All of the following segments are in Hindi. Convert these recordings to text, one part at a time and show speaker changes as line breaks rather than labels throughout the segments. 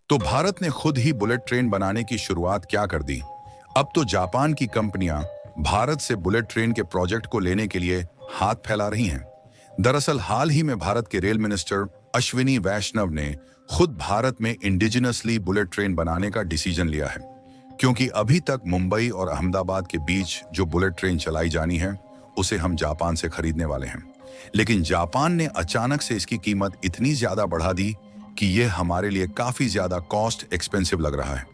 तो भारत ने खुद ही बुलेट ट्रेन बनाने की शुरुआत क्या कर दी। अब तो जापान की कंपनियां भारत से बुलेट ट्रेन के प्रोजेक्ट को लेने के लिए हाथ फैला रही हैं। दरअसल हाल ही में भारत के रेल मिनिस्टर अश्विनी वैष्णव ने खुद भारत में इंडिजिनसली बुलेट ट्रेन बनाने का डिसीजन लिया है, क्योंकि अभी तक मुंबई और अहमदाबाद के बीच जो बुलेट ट्रेन चलाई जानी है उसे हम जापान से खरीदने वाले हैं। लेकिन जापान ने अचानक से इसकी कीमत इतनी ज्यादा बढ़ा दी कि यह हमारे लिए काफी ज्यादा कॉस्ट एक्सपेंसिव लग रहा है।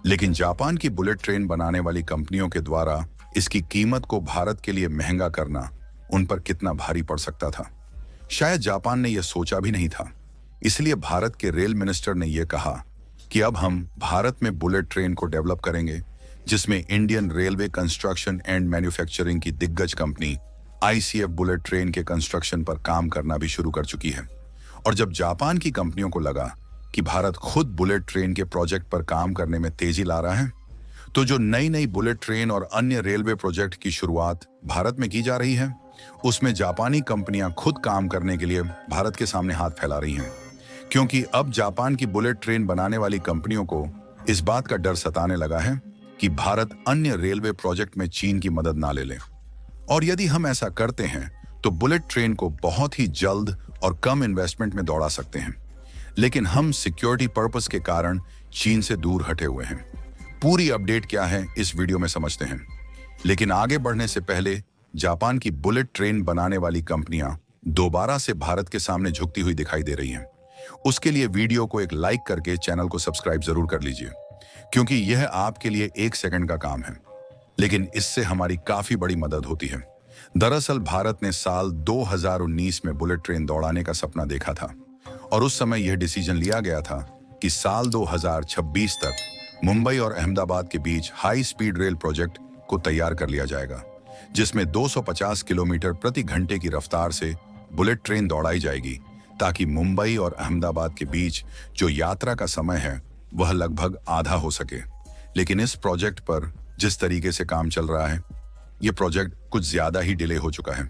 लेकिन जापान की बुलेट ट्रेन बनाने वाली कंपनियों के द्वारा इसकी कीमत को भारत के लिए महंगा करना उन पर कितना भारी पड़ सकता था, शायद जापान ने यह सोचा भी नहीं था। इसलिए भारत के रेल मिनिस्टर ने यह कहा कि अब हम भारत में बुलेट ट्रेन को डेवलप करेंगे, जिसमें Indian railway construction and manufacturing की दिग्गज कंपनी आईसीएफ बुलेट ट्रेन के कंस्ट्रक्शन पर काम करना भी शुरू कर चुकी है। और जब जापान की कंपनियों को लगा कि भारत खुद बुलेट ट्रेन के प्रोजेक्ट पर काम करने में तेजी ला रहा है, तो जो नई नई बुलेट ट्रेन और अन्य रेलवे प्रोजेक्ट की शुरुआत भारत में की जा रही है, उसमें जापानी कंपनियां खुद काम करने के लिए भारत के सामने हाथ फैला रही हैं। क्योंकि अब जापान की बुलेट ट्रेन बनाने वाली कंपनियों को इस बात का डर सताने लगा है कि भारत अन्य रेलवे प्रोजेक्ट में चीन की मदद ना ले ले। और यदि हम ऐसा करते हैं तो बुलेट ट्रेन को बहुत ही जल्द और कम इन्वेस्टमेंट में दौड़ा सकते हैं। लेकिन हम सिक्योरिटी पर्पस के कारण चीन से दूर हटे हुए हैं। पूरी अपडेट क्या है इस वीडियो में समझते हैं। लेकिन आगे बढ़ने से पहले जापान की बुलेट ट्रेन बनाने वाली कंपनियां दोबारा से भारत के सामने झुकती हुई दिखाई दे रही हैं। उसके लिए वीडियो को एक लाइक करके चैनल को सब्सक्राइब जरूर कर लीजिए, क्योंकि यह आपके लिए 1 सेकंड का काम है, लेकिन इससे हमारी काफी बड़ी मदद होती है। दरअसल भारत ने साल 2019 में बुलेट ट्रेन दौड़ाने का सपना देखा था और उस समय यह डिसीजन लिया गया था कि साल 2026 तक मुंबई और अहमदाबाद के बीच हाई स्पीड रेल प्रोजेक्ट को तैयार कर लिया जाएगा, जिसमें 250 किलोमीटर प्रति घंटे की रफ्तार से बुलेट ट्रेन दौड़ाई जाएगी, ताकि मुंबई और अहमदाबाद के बीच जो यात्रा का समय है वह लगभग आधा हो सके। लेकिन इस प्रोजेक्ट पर जिस तरीके से काम चल रहा है, यह प्रोजेक्ट कुछ ज्यादा ही डिले हो चुका है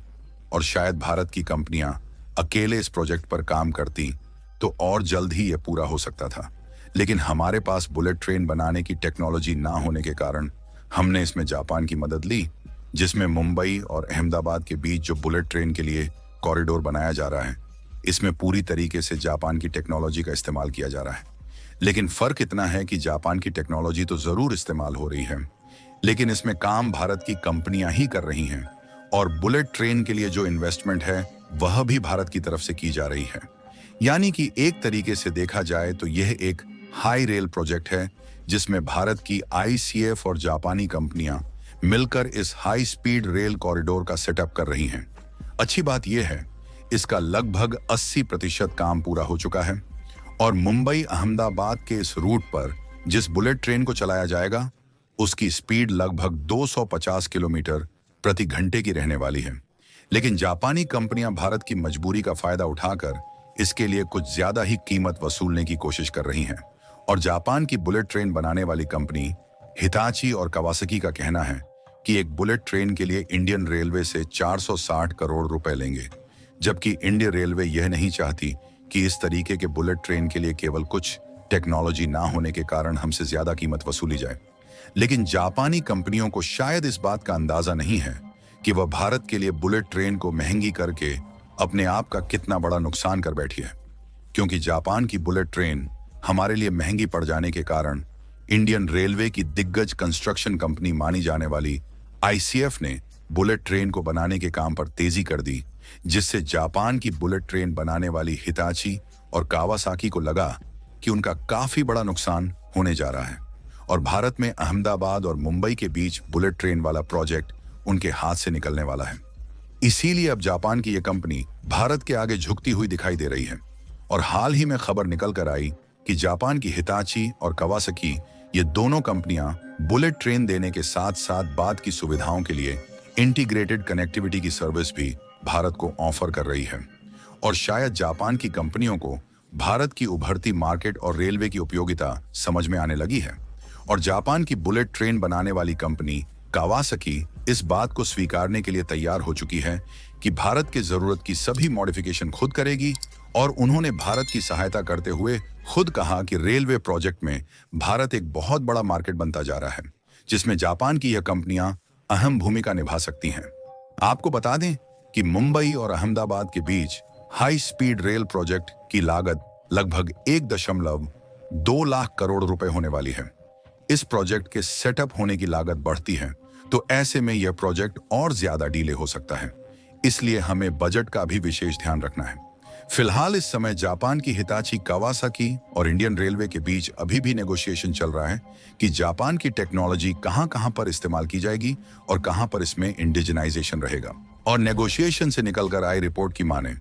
और शायद भारत की कंपनियां अकेले इस प्रोजेक्ट पर काम करती तो और जल्द ही यह पूरा हो सकता था। लेकिन हमारे पास बुलेट ट्रेन बनाने की टेक्नोलॉजी ना होने के कारण हमने इसमें जापान की मदद ली, जिसमें मुंबई और अहमदाबाद के बीच जो बुलेट ट्रेन के लिए कॉरिडोर बनाया जा रहा है, इसमें पूरी तरीके से जापान की टेक्नोलॉजी का इस्तेमाल किया जा रहा है। लेकिन फर्क इतना है कि जापान की टेक्नोलॉजी तो जरूर इस्तेमाल हो रही है, लेकिन इसमें काम भारत की कंपनियां ही कर रही हैं और बुलेट ट्रेन के लिए जो इन्वेस्टमेंट है वह भी भारत की तरफ से की जा रही है। यानी कि एक तरीके से देखा जाए तो यह एक हाई रेल प्रोजेक्ट है, जिसमें भारत की आईसीएफ और जापानी कंपनियां मिलकर इस हाई स्पीड रेल कॉरिडोर का सेटअप कर रही हैं। अच्छी बात यह है, इसका लगभग 80% काम पूरा हो चुका है और मुंबई अहमदाबाद के इस रूट पर जिस बुलेट ट्रेन को चलाया जाएगा उसकी स्पीड लगभग 250 किलोमीटर प्रति घंटे की रहने वाली है। लेकिन जापानी कंपनियां भारत की मजबूरी का फायदा उठाकर इसके लिए कुछ ज्यादा ही कीमत वसूलने की कोशिश कर रही हैं। और जापान की बुलेट ट्रेन बनाने वाली कंपनी हिताची और कवासाकी का कहना है कि एक बुलेट ट्रेन के लिए इंडियन रेलवे से 460 करोड़ रुपए लेंगे, जबकि इंडियन रेलवे यह नहीं चाहती कि इस तरीके के बुलेट ट्रेन के लिए केवल कुछ टेक्नोलॉजी ना होने के कारण हमसे ज्यादा कीमत वसूली जाए। लेकिन जापानी कंपनियों को शायद इस बात का अंदाजा नहीं है कि वह भारत के लिए बुलेट ट्रेन को महंगी करके अपने आप का कितना बड़ा नुकसान कर बैठी है। क्योंकि जापान की बुलेट ट्रेन हमारे लिए महंगी पड़ जाने के कारण इंडियन रेलवे की दिग्गज कंस्ट्रक्शन कंपनी मानी जाने वाली आईसीएफ ने बुलेट ट्रेन को बनाने के काम पर तेजी कर दी, जिससे जापान की बुलेट ट्रेन बनाने वाली हिताची और कावासाकी को लगा कि उनका काफी बड़ा नुकसान होने जा रहा है और भारत में अहमदाबाद और मुंबई के बीच बुलेट ट्रेन वाला प्रोजेक्ट उनके हाथ से निकलने वाला है। इसीलिए अब जापान की यह कंपनी भारत के आगे झुकती हुई दिखाई दे रही है। और हाल ही में खबर निकल कर आई कि जापान की हिताची और कवासाकी ये दोनों कंपनियां बुलेट ट्रेन देने के साथ साथ बाद की सुविधाओं के लिए इंटीग्रेटेड कनेक्टिविटी की सर्विस भी भारत को ऑफर कर रही है। और शायद जापान की कंपनियों को भारत की उभरती मार्केट और रेलवे की उपयोगिता समझ में आने लगी है और जापान की बुलेट ट्रेन बनाने वाली कंपनी कावासाकी इस बात को स्वीकारने के लिए तैयार हो चुकी है कि भारत के जरूरत की सभी मॉडिफिकेशन खुद करेगी और उन्होंने भारत की सहायता करते हुए खुद कहा कि रेलवे प्रोजेक्ट में भारत एक बहुत बड़ा मार्केट बनता जा रहा है, जिसमें जापान की यह कंपनियां अहम भूमिका निभा सकती हैं। आपको बता दें कि मुंबई और अहमदाबाद के बीच हाई स्पीड रेल प्रोजेक्ट की लागत लगभग 1.2 लाख करोड़ रुपए होने वाली है। इस प्रोजेक्ट के सेटअप होने की लागत बढ़ती है, तो ऐसे में यह प्रोजेक्ट और ज्यादा डिले हो सकता है। इसलिए हमें बजट का भी विशेष ध्यान रखना है। फिलहाल इस समय जापान की हिताची कावासाकी और इंडियन रेलवे के बीच अभी भी नेगोशिएशन चल रहा है कि जापान की टेक्नोलॉजी कहां-कहां पर इस्तेमाल की जाएगी और कहां पर इसमें इंडिजिनाइजेशन रहेगा। और नेगोशिएशन से निकलकर आई रिपोर्ट की माने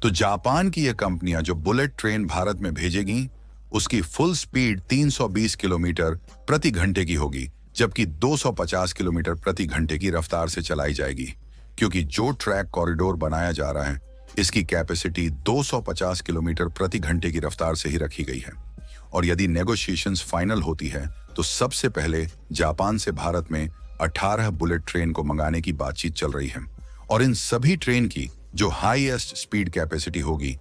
तो जापान की यह कंपनियां जो बुलेट ट्रेन भारत में भेजेगी, उसकी फुल स्पीड 320 किलोमीटर प्रति घंटे की होगी, जबकि 250 किलोमीटर प्रति घंटे की रफ्तार से चलाई जाएगी, क्योंकि जो ट्रैक कॉरिडोर बनाया जा रहा है इसकी कैपेसिटी 250 किलोमीटर प्रति घंटे की रफ्तार से ही रखी गई है। और यदि नेगोशिएशंस फाइनल होती है तो सबसे पहले जापान से भारत में 18 बुलेट ट्रेन को मंगाने की बातचीत चल रही है। और इन सभी ट्रेन की जो हाईएस्ट स्पीड कैपेसिटी होगी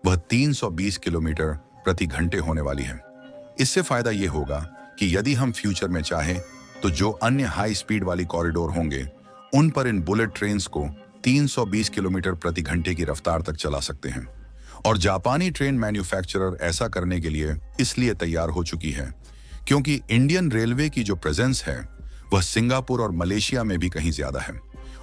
वह 320 किलोमीटर प्रति घंटे होने वाली है। इससे फायदा यह होगा कि यदि हम फ्यूचर में चाहें तो जो अन्य हाई स्पीड वाली कॉरिडोर होंगे उन पर इन बुलेट ट्रेन्स को 320 किलोमीटर प्रति घंटे की रफ्तार तक चला सकते हैं। और जापानी ट्रेन मैन्युफैक्चरर ऐसा करने के लिए इसलिए तैयार हो चुकी है क्योंकि इंडियन रेलवे की जो प्रेजेंस है वह सिंगापुर और मलेशिया में भी कहीं ज्यादा है।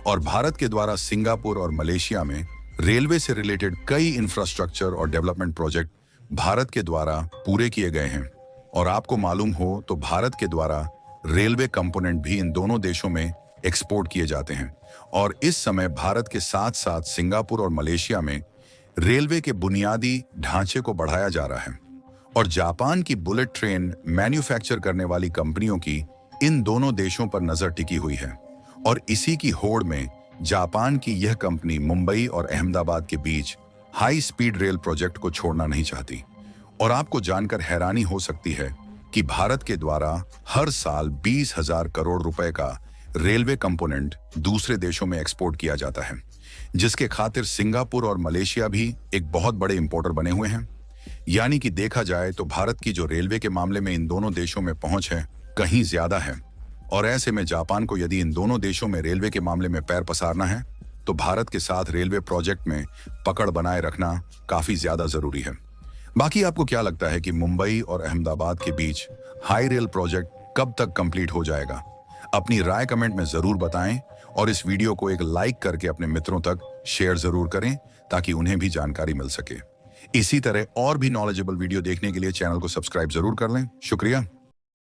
और भारत के द्वारा सिंगापुर और मलेशिया में रेलवे से रिलेटेड कई इंफ्रास्ट्रक्चर और डेवलपमेंट प्रोजेक्ट भारत के द्वारा पूरे किए गए हैं। और आपको मालूम हो तो भारत के द्वारा रेलवे कंपोनेंट भी इन दोनों देशों में एक्सपोर्ट किए जाते हैं। और इस समय भारत के साथ साथ सिंगापुर और मलेशिया में रेलवे के बुनियादी ढांचे को बढ़ाया जा रहा है। और जापान की बुलेट ट्रेन मैन्युफैक्चर करने वाली कंपनियों की इन दोनों देशों पर नजर टिकी हुई है। और इसी की होड़ में जापान की यह कंपनी मुंबई और अहमदाबाद के बीच हाई स्पीड रेल प्रोजेक्ट को छोड़ना नहीं चाहती। और आपको जानकर हैरानी हो सकती है कि भारत के द्वारा हर साल 20,000 करोड़ रुपए का रेलवे कंपोनेंट दूसरे देशों में एक्सपोर्ट किया जाता है, जिसके खातिर सिंगापुर और मलेशिया भी एक बहुत बड़े इंपोर्टर बने हुए हैं। यानी कि देखा जाए तो भारत की जो रेलवे के मामले में इन दोनों देशों में पहुंच है कहीं ज्यादा है। और ऐसे में जापान को यदि इन दोनों देशों में रेलवे के मामले में पैर पसारना है तो भारत के साथ रेलवे प्रोजेक्ट में पकड़ बनाए रखना काफी ज्यादा जरूरी है। बाकी आपको क्या लगता है कि मुंबई और अहमदाबाद के बीच हाई रेल प्रोजेक्ट कब तक कंप्लीट हो जाएगा? अपनी राय कमेंट में जरूर बताएं और इस वीडियो को एक लाइक करके अपने मित्रों तक शेयर जरूर करें ताकि उन्हें भी जानकारी मिल सके। इसी तरह और भी नॉलेजेबल वीडियो देखने के लिए चैनल को सब्सक्राइब जरूर कर लें। शुक्रिया।